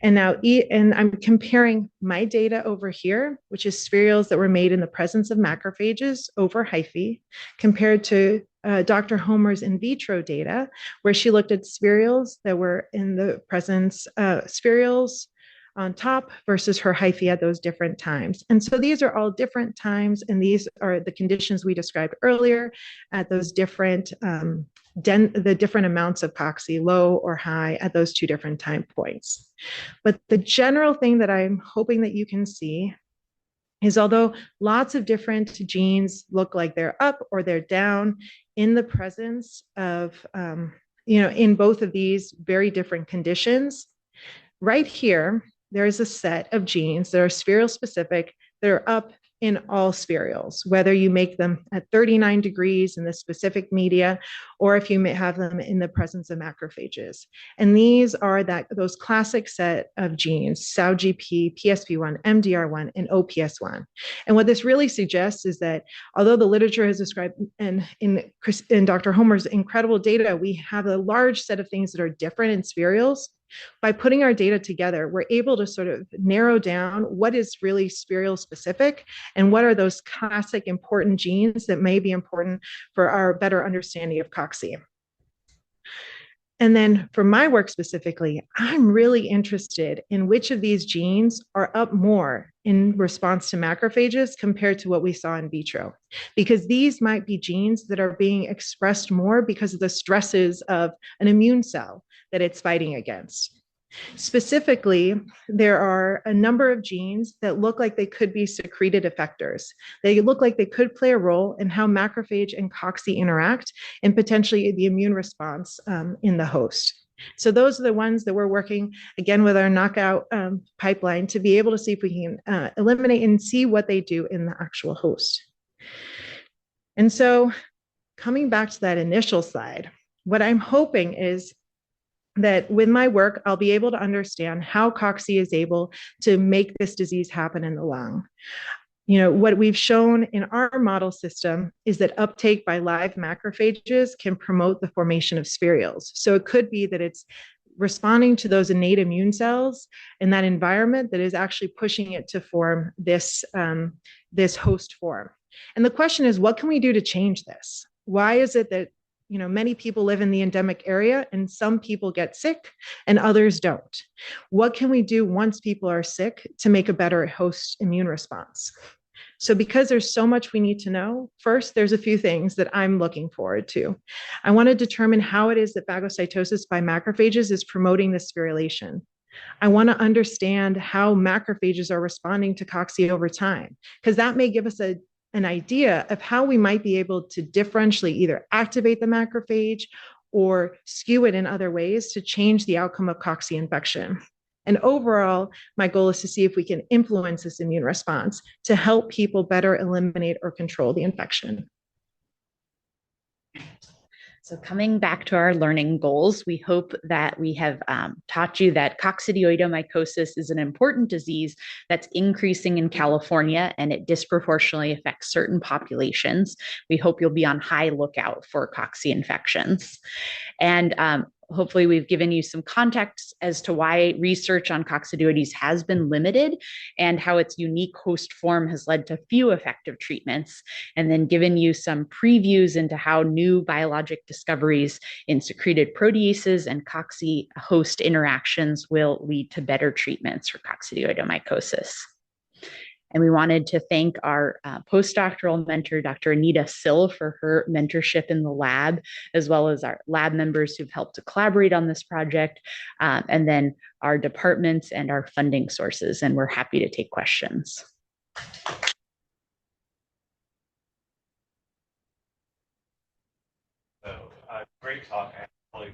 And now, I'm comparing my data over here, which is spherules that were made in the presence of macrophages over hyphae, compared to Dr. Homer's in vitro data, where she looked at spherules that were in the presence, spherules on top versus her hyphae at those different times. And so these are all different times, and these are the conditions we described earlier at those different, the different amounts of cocci, low or high, at those 2 different time points. But the general thing that I'm hoping that you can see is, although lots of different genes look like they're up or they're down in the presence of, in both of these very different conditions, right here, there is a set of genes that are spherule specific, that are up in all spherules, whether you make them at 39 degrees in the specific media, or if you may have them in the presence of macrophages. And these are those classic set of genes, SAUGP, PSP1, MDR1, and OPS1. And what this really suggests is that although the literature has described, and in Dr. Homer's incredible data, we have a large set of things that are different in spherules. By putting our data together, we're able to sort of narrow down what is really spherule specific and what are those classic important genes that may be important for our better understanding of cocci. And then for my work specifically, I'm really interested in which of these genes are up more in response to macrophages compared to what we saw in vitro, because these might be genes that are being expressed more because of the stresses of an immune cell that it's fighting against. Specifically, there are a number of genes that look like they could be secreted effectors. They look like they could play a role in how macrophage and cocci interact and potentially the immune response in the host. So those are the ones that we're working, again, with our knockout pipeline to be able to see if we can eliminate and see what they do in the actual host. And so coming back to that initial slide, what I'm hoping is that with my work, I'll be able to understand how cocci is able to make this disease happen in the lung. You know, what we've shown in our model system is that uptake by live macrophages can promote the formation of spherules. So it could be that it's responding to those innate immune cells in that environment that is actually pushing it to form this, this host form. And the question is, what can we do to change this? Why is it that many people live in the endemic area and some people get sick and others don't? What can we do once people are sick to make a better host immune response? So because there's so much we need to know, first, there's a few things that I'm looking forward to. I want to determine how it is that phagocytosis by macrophages is promoting this spherulation. I want to understand how macrophages are responding to cocci over time, because that may give us an idea of how we might be able to differentially either activate the macrophage or skew it in other ways to change the outcome of cocci infection. And overall, my goal is to see if we can influence this immune response to help people better eliminate or control the infection. So coming back to our learning goals, we hope that we have taught you that coccidioidomycosis is an important disease that's increasing in California and it disproportionately affects certain populations. We hope you'll be on high lookout for cocci infections. And hopefully we've given you some context as to why research on coccidioides has been limited and how its unique host form has led to few effective treatments, and then given you some previews into how new biologic discoveries in secreted proteases and cocci host interactions will lead to better treatments for coccidioidomycosis. And we wanted to thank our postdoctoral mentor, Dr. Anita Sill, for her mentorship in the lab, as well as our lab members who've helped to collaborate on this project, and then our departments and our funding sources. And we're happy to take questions. So, great talk. I really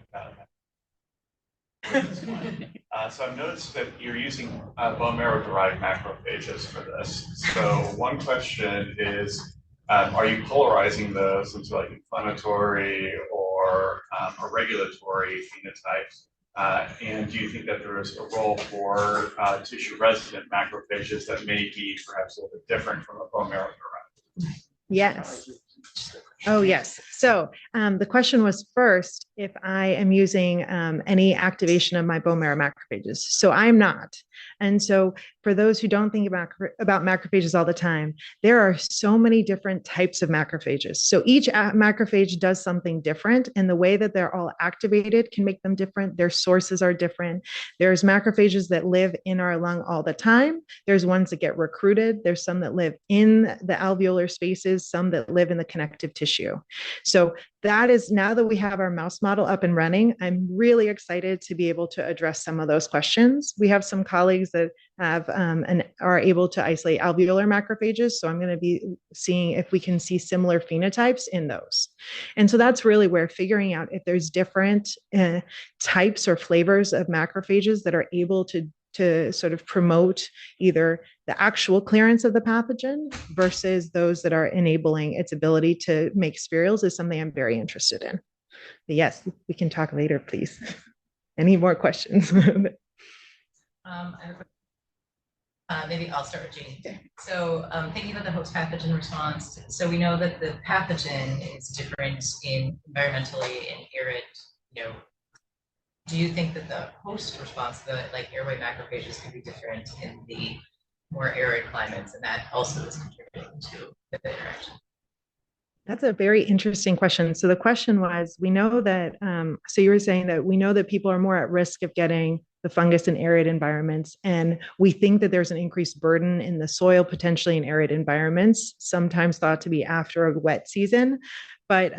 so I've noticed that you're using bone marrow-derived macrophages for this. So one question is, are you polarizing those into like inflammatory or regulatory phenotypes? And do you think that there is a role for tissue-resident macrophages that may be perhaps a little bit different from a bone marrow-derived? Yes. Oh, yes. So the question was first, if I am using any activation of my bone marrow macrophages. So I'm not. And so for those who don't think about macrophages all the time, there are so many different types of macrophages. So each macrophage does something different, and the way that they're all activated can make them different. Their sources are different. There's macrophages that live in our lung all the time. There's ones that get recruited. There's some that live in the alveolar spaces, some that live in the connective tissue. So that is, now that we have our mouse model up and running, I'm really excited to be able to address some of those questions. We have some colleagues that have and are able to isolate alveolar macrophages. So I'm going to be seeing if we can see similar phenotypes in those. And so that's really where figuring out if there's different types or flavors of macrophages that are able to sort of promote either the actual clearance of the pathogen versus those that are enabling its ability to make spirals is something I'm very interested in. But yes, we can talk later, please. Any more questions? I have a maybe I'll start with Jeannie. So thinking about the host pathogen response, so we know that the pathogen is different in environmentally and arid, do you think that the host response, the like airway macrophages, could be different in the more arid climates, and that also is contributing to the interaction? That's a very interesting question. So the question was, we know that, so you were saying that we know that people are more at risk of getting the fungus in arid environments. And we think that there's an increased burden in the soil, potentially in arid environments, sometimes thought to be after a wet season. But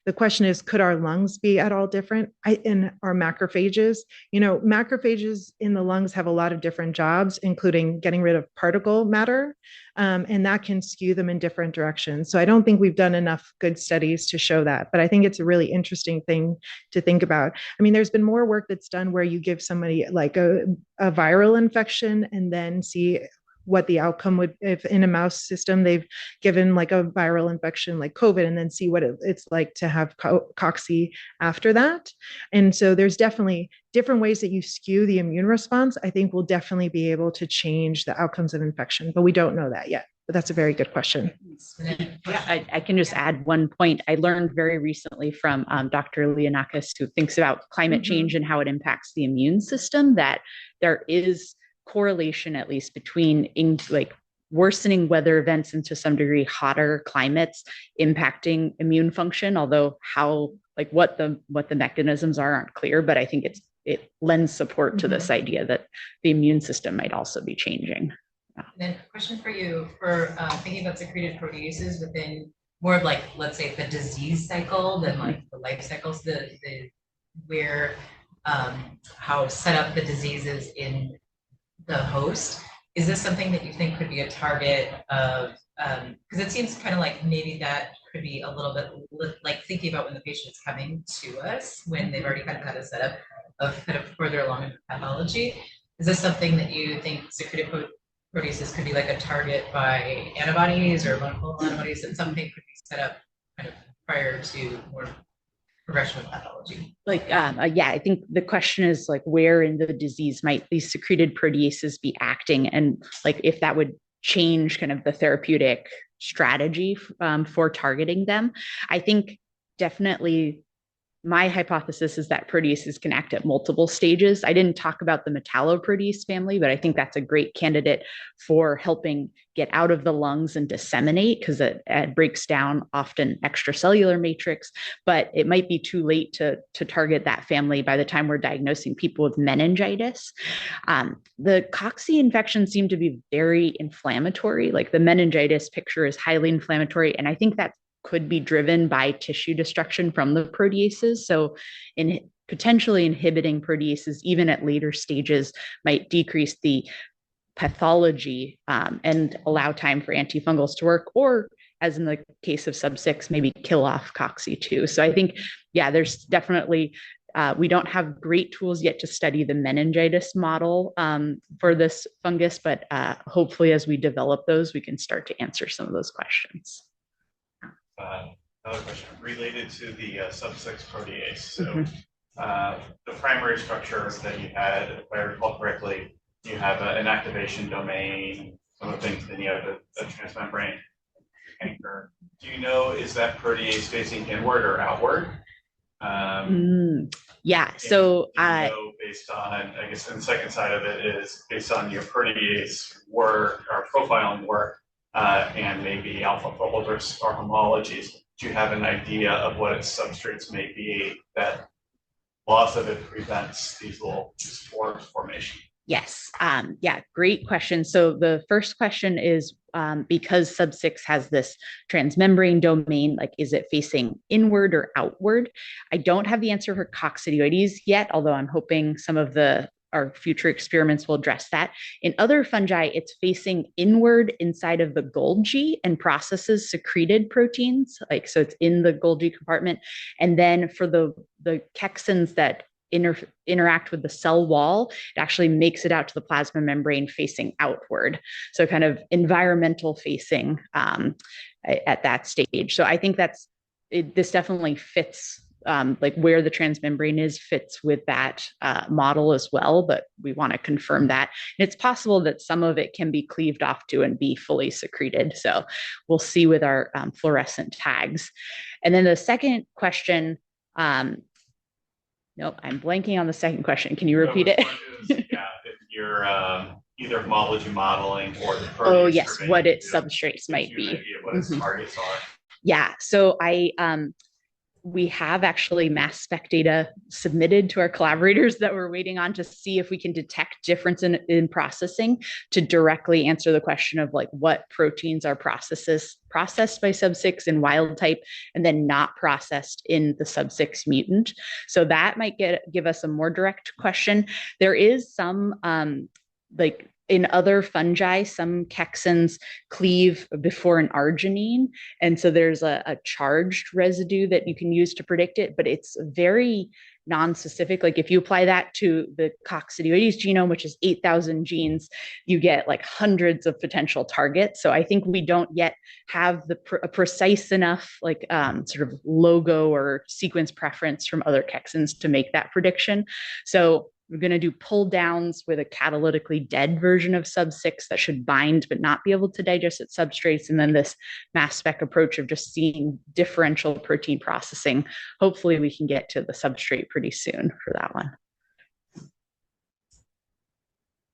the question is, could our lungs be at all different? In our macrophages, macrophages in the lungs have a lot of different jobs, including getting rid of particle matter, and that can skew them in different directions. So I don't think we've done enough good studies to show that, but I think it's a really interesting thing to think about. I mean, there's been more work that's done where you give somebody like a viral infection and then see what the outcome would, if in a mouse system they've given like a viral infection like COVID, and then see what it's like to have cocci after that. And so there's definitely different ways that you skew the immune response. I think we'll definitely be able to change the outcomes of infection, but we don't know that yet. But that's a very good question. Yeah, I can just add one point. I learned very recently from Dr. Leonakis, who thinks about climate change and how it impacts the immune system, that there is correlation, at least between like worsening weather events and to some degree hotter climates impacting immune function, although how, like what the mechanisms aren't clear, but I think it lends support to this idea that the immune system might also be changing. And then a question for you for thinking about secreted proteases within more of like, let's say the disease cycle than like the life cycles, the where how set up the diseases in the host. Is this something that you think could be a target of, because it seems kind of like maybe that could be a little bit like thinking about when the patient's coming to us, when they've already kind of had a setup of kind of further along in pathology. Is this something that you think secreted proteases could be like a target by antibodies or monoclonal antibodies, that something could be set up kind of prior to more progression of pathology? Like, yeah, I think the question is like, where in the disease might these secreted proteases be acting, and like if that would change kind of the therapeutic strategy for targeting them. I think definitely my hypothesis is that proteases can act at multiple stages. I didn't talk about the metalloprotease family, but I think that's a great candidate for helping get out of the lungs and disseminate, because it breaks down often extracellular matrix, but it might be too late to target that family by the time we're diagnosing people with meningitis. The cocci infections seem to be very inflammatory. Like the meningitis picture is highly inflammatory, and I think that could be driven by tissue destruction from the proteases. So in potentially inhibiting proteases, even at later stages, might decrease the pathology and allow time for antifungals to work, or as in the case of sub-6, maybe kill off cocci too. So I think, yeah, there's definitely, we don't have great tools yet to study the meningitis model for this fungus, but hopefully as we develop those, we can start to answer some of those questions. Another question related to the sub-6 protease. So the primary structure that you had, if I recall correctly, you have an activation domain, some of the things, then you have a transmembrane anchor. Do you know, is that protease facing inward or outward? Yeah, so based on, I guess, and the second side of it is based on your protease work or profiling work, and maybe alpha folders or homologies, do you have an idea of what its substrates may be that loss of it prevents these little spores formation? Yes. Yeah, great question. So the first question is, because sub-6 has this transmembrane domain, like is it facing inward or outward? I don't have the answer for coccidioides yet, although I'm hoping some of our future experiments will address that. In other fungi, it's facing inward inside of the Golgi and processes secreted proteins, like so it's in the Golgi compartment. And then for the chexins that interact with the cell wall, it actually makes it out to the plasma membrane facing outward. So kind of environmental facing at that stage. So I think this definitely fits like where the transmembrane is fits with that model as well, but we want to confirm that. And it's possible that some of it can be cleaved off to and be fully secreted. So we'll see with our fluorescent tags. And then the second question, nope, I'm blanking on the second question. Can you repeat it? If you're either homology modeling or the protein. Oh yes, what its substrates might be. What its targets are. Yeah, so we have actually mass spec data submitted to our collaborators that we're waiting on to see if we can detect difference in processing to directly answer the question of like what proteins are processed by sub6 in wild type and then not processed in the sub6 mutant. So that might give us a more direct question. There is some like in other fungi, some chexins cleave before an arginine. And so there's a charged residue that you can use to predict it, but it's very non-specific. Like if you apply that to the coccidioides genome, which is 8,000 genes, you get like hundreds of potential targets. So I think we don't yet have a precise enough like sort of logo or sequence preference from other chexins to make that prediction. So we're going to do pull downs with a catalytically dead version of sub6 that should bind but not be able to digest its substrates. And then this mass spec approach of just seeing differential protein processing. Hopefully we can get to the substrate pretty soon for that one.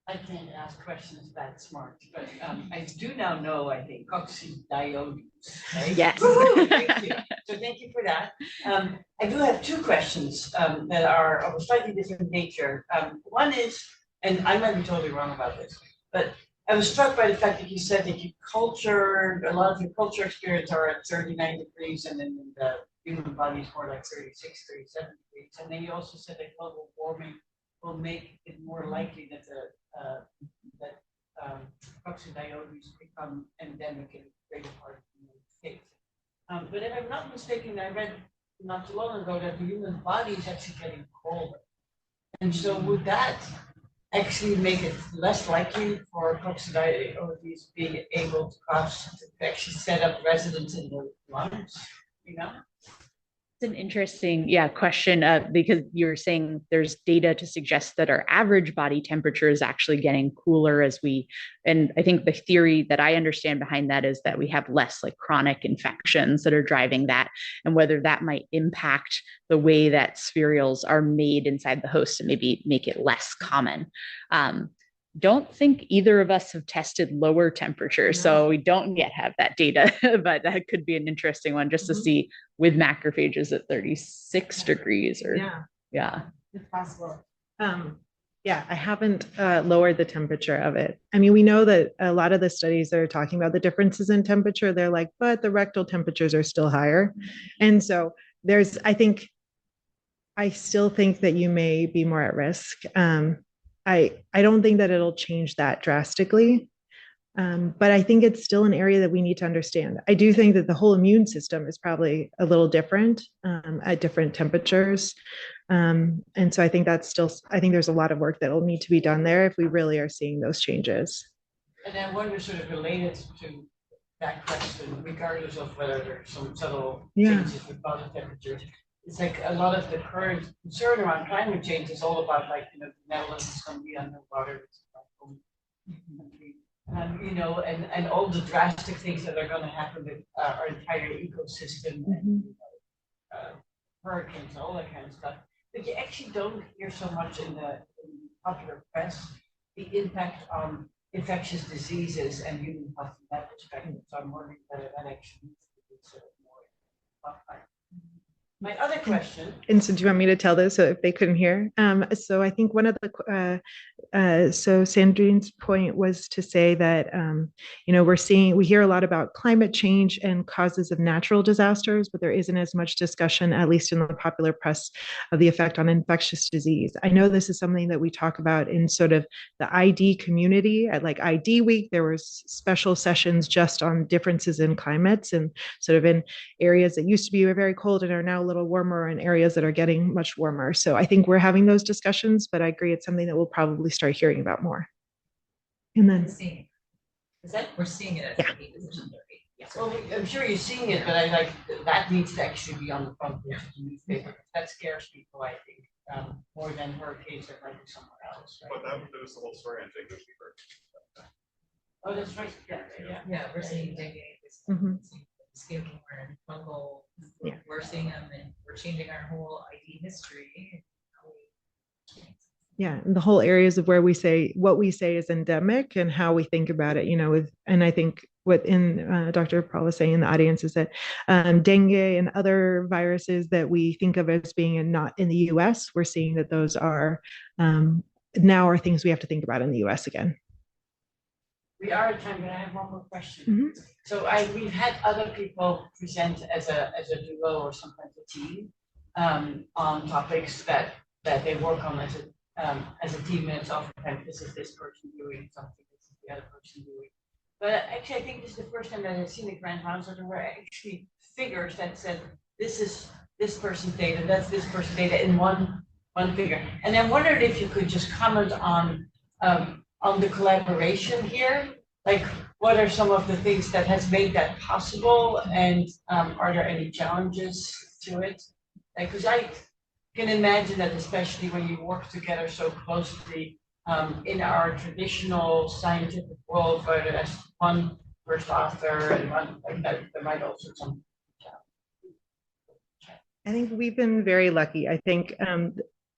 I can't ask questions that smart, but I do now know, I think, coccidioidomycosis. Right? Yes. Woo, thank you. So thank you for that. I do have two questions that are of a slightly different nature. One is, and I might be totally wrong about this, but I was struck by the fact that you said that a lot of your culture experience are at 39 degrees and then the human body is more like 36, 37 degrees. And then you also said that global warming will make it more likely that coccidioides become endemic in a greater part of the United States. But if I'm not mistaken, I read not too long ago that the human body is actually getting colder. And so would that actually make it less likely for coccidioides being able to actually set up residence in the lungs, you know? It's an interesting, question, because you're saying there's data to suggest that our average body temperature is actually getting cooler and I think the theory that I understand behind that is that we have less like chronic infections that are driving that, and whether that might impact the way that spherules are made inside the host and maybe make it less common. Don't think either of us have tested lower temperatures, so we don't yet have that data, but that could be an interesting one just to see with macrophages at 36 degrees or if possible. I haven't lowered the temperature of it. I mean, we know that a lot of the studies that are talking about the differences in temperature, they're like, but the rectal temperatures are still higher. And so I still think that you may be more at risk. I don't think that it'll change that drastically, but I think it's still an area that we need to understand. I do think that the whole immune system is probably a little different at different temperatures. And so I think there's a lot of work that will need to be done there if we really are seeing those changes. And then one was sort of related to that question, regardless of whether there's some subtle changes with body temperatures. It's like a lot of the current concern around climate change is all about like, the Netherlands is going to be underwater, and all the drastic things that are going to happen with our entire ecosystem, and hurricanes, all that kind of stuff. But you actually don't hear so much in the popular press the impact on infectious diseases and human health from that perspective. So I'm wondering whether that actually needs to be sort of more spotlight. My other question. And so do you want me to tell this if they couldn't hear? So I think one of the, so Sandrine's point was to say that, we hear a lot about climate change and causes of natural disasters, but there isn't as much discussion, at least in the popular press, of the effect on infectious disease. I know this is something that we talk about in sort of the ID community. At like ID week, there was special sessions just on differences in climates and sort of in areas that used to be very cold and are now little warmer and areas that are getting much warmer. So I think we're having those discussions, but I agree it's something that we'll probably start hearing about more. And then We're seeing it as Yeah. a key decision therapy. Yeah. Well, I'm sure you're seeing it, but I like, that needs to actually be on the front page of the newspaper. That scares people, I think, more than hurricanes that might be somewhere else, But right? that was the whole story, I think, that we heard. Oh, that's right, yeah. Yeah, we're seeing dengue, Mhm. mosquito and fungal, Yeah. we're seeing them and we're changing our whole ID history. Yeah, and the whole areas of where we say what we say is endemic and how we think about it, and I think what Dr. Paul was saying in the audience is that dengue and other viruses that we think of as being not in the US, we're seeing that those are now are things we have to think about in the US again. We are at time, but I have one more question. Mhm. So we've had other people present as a duo or sometimes a team on topics that they work on as a team, and it's oftentimes this is this person doing something, this is the other person doing. But actually, I think this is the first time that I've seen a grand rounds that there were actually figures that said this is this person's data, that's this person's data in one figure. And I wondered if you could just comment on the collaboration here. Like, what are some of the things that has made that possible, and are there any challenges to it? Like, because I can imagine that, especially when you work together so closely in our traditional scientific world, where there's one first author and one like that, there might also some. I think we've been very lucky. I think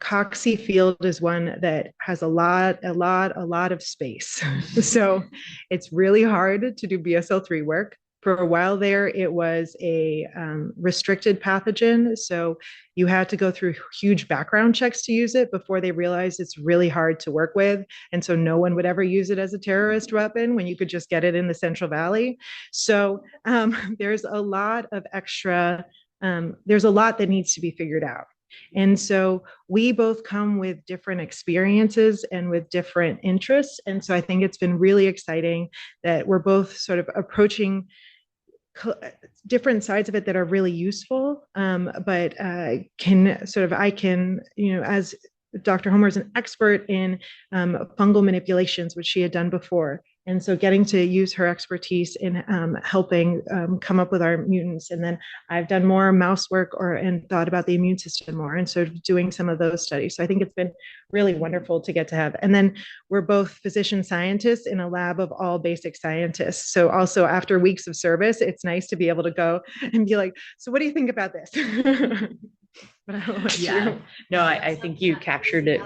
Coxie field is one that has a lot of space. So it's really hard to do BSL-3 work. For a while there, it was a restricted pathogen. So you had to go through huge background checks to use it before they realized it's really hard to work with. And so no one would ever use it as a terrorist weapon when you could just get it in the Central Valley. So there's a lot of extra, there's a lot that needs to be figured out. And so we both come with different experiences and with different interests. And so I think it's been really exciting that we're both sort of approaching different sides of it that are really useful, but I can, as Dr. Homer is an expert in fungal manipulations, which she had done before. And so getting to use her expertise in helping come up with our mutants. And then I've done more mouse work and thought about the immune system more, and so doing some of those studies. So I think it's been really wonderful to get to have. And then we're both physician scientists in a lab of all basic scientists. So also after weeks of service, it's nice to be able to go and be like, so what do you think about this? But I don't know Yeah. No, I think you captured it.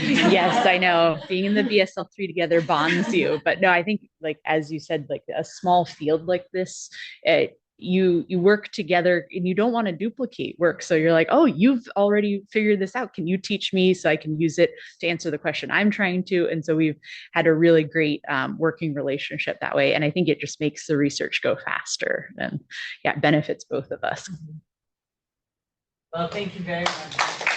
Yes, I know. Being in the BSL-3 together bonds you. But no, I think, like, as you said, like a small field like this, you work together and you don't want to duplicate work. So you're like, oh, you've already figured this out. Can you teach me so I can use it to answer the question I'm trying to? And so we've had a really great working relationship that way. And I think it just makes the research go faster, and yeah, it benefits both of us. Well, thank you very much.